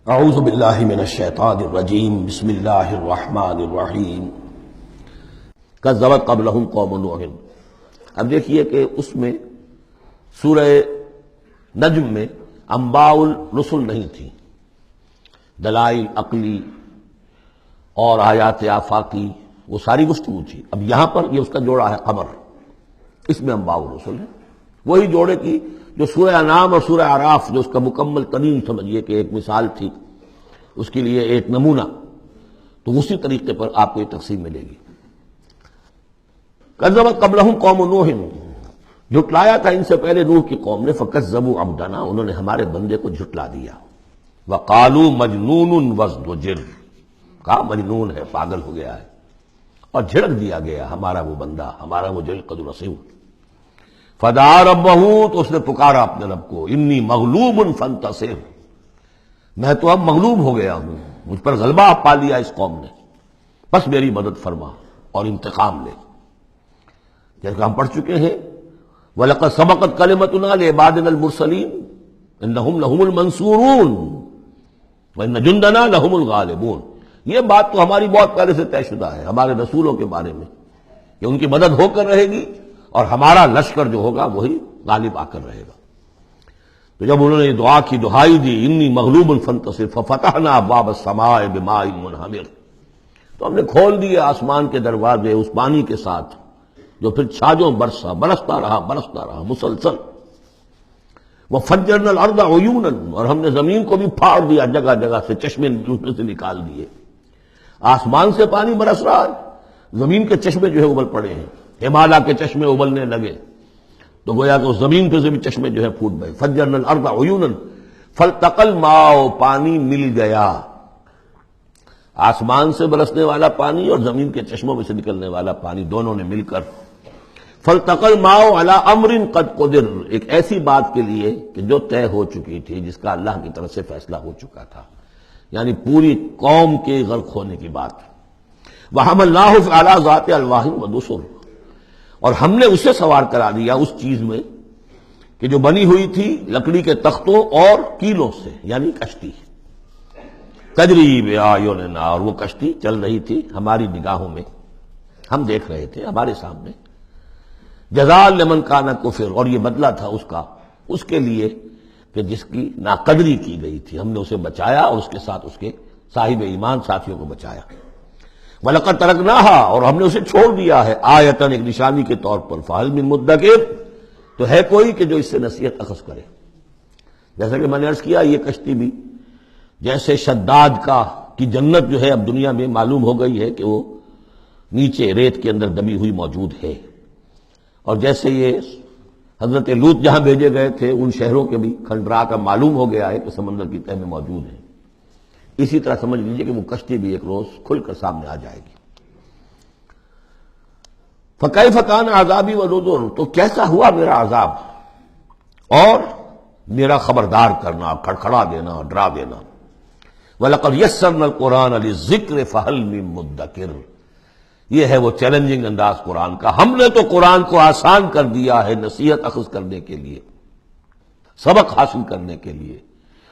اعوذ باللہ من الشیطان الرجیم بسم اللہ الرحمن الرحیم کذبت قبلہم قوم نوح۔ اب دیکھیے کہ اس میں سورہ نجم میں انباء الرسل نہیں تھی، دلائل عقلی اور آیات آفاقی وہ ساری گفتگو تھی۔ اب یہاں پر یہ اس کا جوڑا ہے قمر، اس میں انباء الرسل ہے، وہی جوڑے کی جو سورہ انعام اور سورہ اعراف جو اس کا مکمل ترین سمجھیے کہ ایک مثال تھی، اس کے لیے ایک نمونہ، تو اسی طریقے پر آپ کو یہ تقسیم ملے گی۔ کذبت قبلہم قوم نوح، جھٹلایا تھا ان سے پہلے نوح کی قوم نے، فکذبوا عبدنا، انہوں نے ہمارے بندے کو جھٹلا دیا، وقالوا مجنون وازدجر، کہا مجنون ہے، پاگل ہو گیا ہے، اور جھڑک دیا گیا ہمارا وہ بندہ، ہمارا وہ جل قد رسول۔ فدعا ربہ، تو اس نے پکارا اپنے رب کو، انی مغلوب فانتصر، میں تو اب مغلوب ہو گیا ہوں، مجھ پر غلبہ پا لیا اس قوم نے، بس میری مدد فرما اور انتقام لے۔ جیسے ہم پڑھ چکے ہیں وَلَقَدْ سَبَقَتْ كَلِمَتُنَا لِعِبَادِنَا الْمُرْسَلِينَ إِنَّهُمْ لَهُمُ الْمَنْصُورُونَ وَإِنَّ جُنْدَنَا لَهُمُ الْغَالِبُونَ۔ یہ بات تو ہماری بہت پہلے سے طے شدہ ہے ہمارے رسولوں کے بارے میں کہ ان کی مدد ہو کر رہے گی اور ہمارا لشکر جو ہوگا وہی غالب آ کر رہے گا۔ تو جب انہوں نے یہ دعا کی، دہائی دی، انی مغلوب فانتصر ففتحنا ابواب السماء بماء منہمر، تو ہم نے کھول دیے آسمان کے دروازے اس پانی کے ساتھ جو پھر چھاجوں برستا رہا مسلسل۔ وفجرنا الارض عیونا، اور ہم نے زمین کو بھی پھاڑ دیا جگہ جگہ سے، چشمے اس میں سے نکال دیے۔ آسمان سے پانی برس رہا ہے، زمین کے چشمے جو ہے ابل پڑے ہیں، ہمالیہ کے چشمے ابلنے لگے، تو گویا کہ اس زمین پہ سے بھی چشمے جو ہے پھوٹ گئے۔ فجرنا الارض عیونا فالتقى الماء، پانی مل گیا، آسمان سے برسنے والا پانی اور زمین کے چشموں میں سے نکلنے والا پانی دونوں نے مل کر، فالتقى الماء على امر قد قدر، ایک ایسی بات کے لیے کہ جو طے ہو چکی تھی، جس کا اللہ کی طرف سے فیصلہ ہو چکا تھا، یعنی پوری قوم کے غرق ہونے کی بات۔ وحملناه على ذات الواح ودسر، اور ہم نے اسے سوار کرا دیا اس چیز میں کہ جو بنی ہوئی تھی لکڑی کے تختوں اور کیلوں سے، یعنی کشتی۔ تجری بأعیننا، اور وہ کشتی چل رہی تھی ہماری نگاہوں میں، ہم دیکھ رہے تھے ہمارے سامنے۔ جزاء لمن کان کفر، اور یہ بدلہ تھا اس کا، اس کے لیے کہ جس کی ناقدری کی گئی تھی، ہم نے اسے بچایا اور اس کے ساتھ اس کے صاحب ایمان ساتھیوں کو بچایا۔ وَلَقَدْ تَرَكْنَاهَا، اور ہم نے اسے چھوڑ دیا ہے، آیتاً، ایک نشانی کے طور پر، فَهَلْ مِن مُدَّكِرٍ، تو ہے کوئی کہ جو اس سے نصیحت اخذ کرے۔ جیسا کہ میں نے عرض کیا، یہ کشتی بھی جیسے شداد کی جنت جو ہے اب دنیا میں معلوم ہو گئی ہے کہ وہ نیچے ریت کے اندر دبی ہوئی موجود ہے، اور جیسے یہ حضرت لوط جہاں بھیجے گئے تھے ان شہروں کے بھی کھنڈرات اب معلوم ہو گیا ہے کہ سمندر کی تہہ میں موجود ہیں، اسی طرح سمجھ لیجئے کہ وہ کشتی بھی ایک روز کھل کر سامنے آ جائے گی۔ فَكَيْفَ كَانَ عَذَابِي وَنُذُرِ، تو کیسا ہوا میرا عذاب اور میرا خبردار کرنا، کھڑکھڑا دینا، ڈرا دینا۔ وَلَقَدْ يَسَّرْنَا الْقُرْآنَ لِلذِّكْرِ فَهَلْ مِن مُدَّكِرٍ، یہ ہے وہ چیلنجنگ انداز قرآن کا، ہم نے تو قرآن کو آسان کر دیا ہے نصیحت اخذ کرنے کے لیے، سبق حاصل کرنے کے لیے،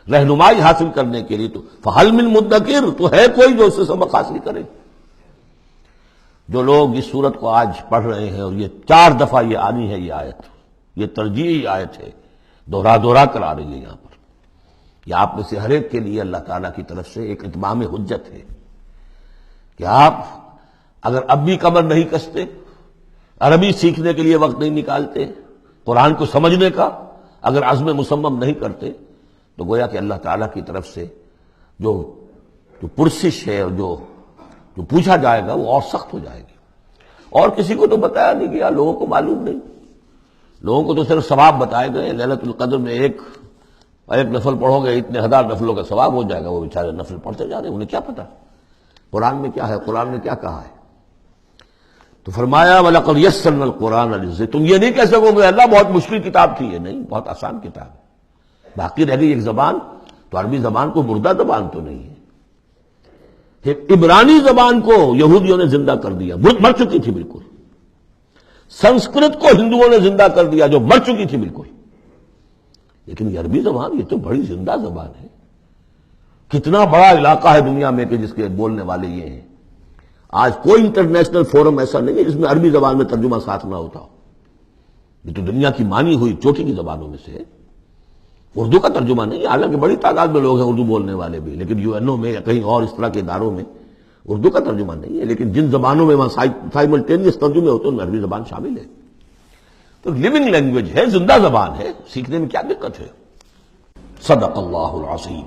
رہنمائی حاصل کرنے کے لیے، تو فَهَلْ مِن مُدَّكِرٍ، تو ہے کوئی جو اس سے سبق حاصل کرے۔ جو لوگ اس سورت کو آج پڑھ رہے ہیں، اور یہ 4 دفعہ یہ آنی ہے، یہ آیت، یہ ترجیحی آیت ہے، دوہرا کر آ رہی ہے یہاں پر، یہ آپ میں سے ہر ایک کے لیے اللہ تعالیٰ کی طرف سے ایک اتمام حجت ہے کہ آپ اگر اب بھی کمر نہیں کستے، عربی سیکھنے کے لیے وقت نہیں نکالتے، قرآن کو سمجھنے کا اگر عزم مصمم نہیں کرتے، تو گویا کہ اللہ تعالیٰ کی طرف سے جو پرسش ہے اور جو پوچھا جائے گا وہ اور سخت ہو جائے گی۔ اور کسی کو تو بتایا نہیں گیا، لوگوں کو معلوم نہیں، لوگوں کو تو صرف ثواب بتائے گئے، ليلۃ القدر میں ایک نفل پڑھو گے اتنے 1000 نفلوں کا ثواب ہو جائے گا، وہ بیچارے نفل پڑھتے جا رہے ہیں، انہیں کیا پتا قرآن میں کیا ہے، قرآن نے کیا کہا ہے۔ تو فرمایا وَلَقَدْ يَسَّرْنَا الْقُرْآنَ لِلذِّكْرِ، تم یہ نہیں کہہ سکو گے اللہ بہت مشکل کتاب تھی، یہ نہیں، بہت آسان کتاب ہے۔ باقی رہ گئی ایک زبان، تو عربی زبان کو مردہ زبان تو نہیں ہے، عبرانی زبان کو یہودیوں نے زندہ کر دیا، مر چکی تھی بالکل۔ سنسکرت کو ہندوؤں نے زندہ کر دیا جو مر چکی تھی بالکل، لیکن یہ عربی زبان یہ تو بڑی زندہ زبان ہے، کتنا بڑا علاقہ ہے دنیا میں کہ جس کے بولنے والے یہ ہیں. آج کوئی انٹرنیشنل فورم ایسا نہیں ہے جس میں عربی زبان میں ترجمہ ساتھ نہ ہوتا ہو. یہ تو دنیا کی مانی ہوئی چوٹی کی زبانوں میں سے ہے. اردو کا ترجمہ نہیں ہے، حالانکہ بڑی تعداد میں لوگ ہیں اردو بولنے والے بھی، لیکن یو این او میں یا کہیں اور اس طرح کے اداروں میں اردو کا ترجمہ نہیں ہے. لیکن جن زبانوں میں وہاں سائملٹینیس ترجمے ہوتے ہیں ان میں عربی زبان شامل ہے. تو لیونگ لینگویج ہے، زندہ زبان ہے، سیکھنے میں کیا دقت ہے. صدق اللہ العظیم.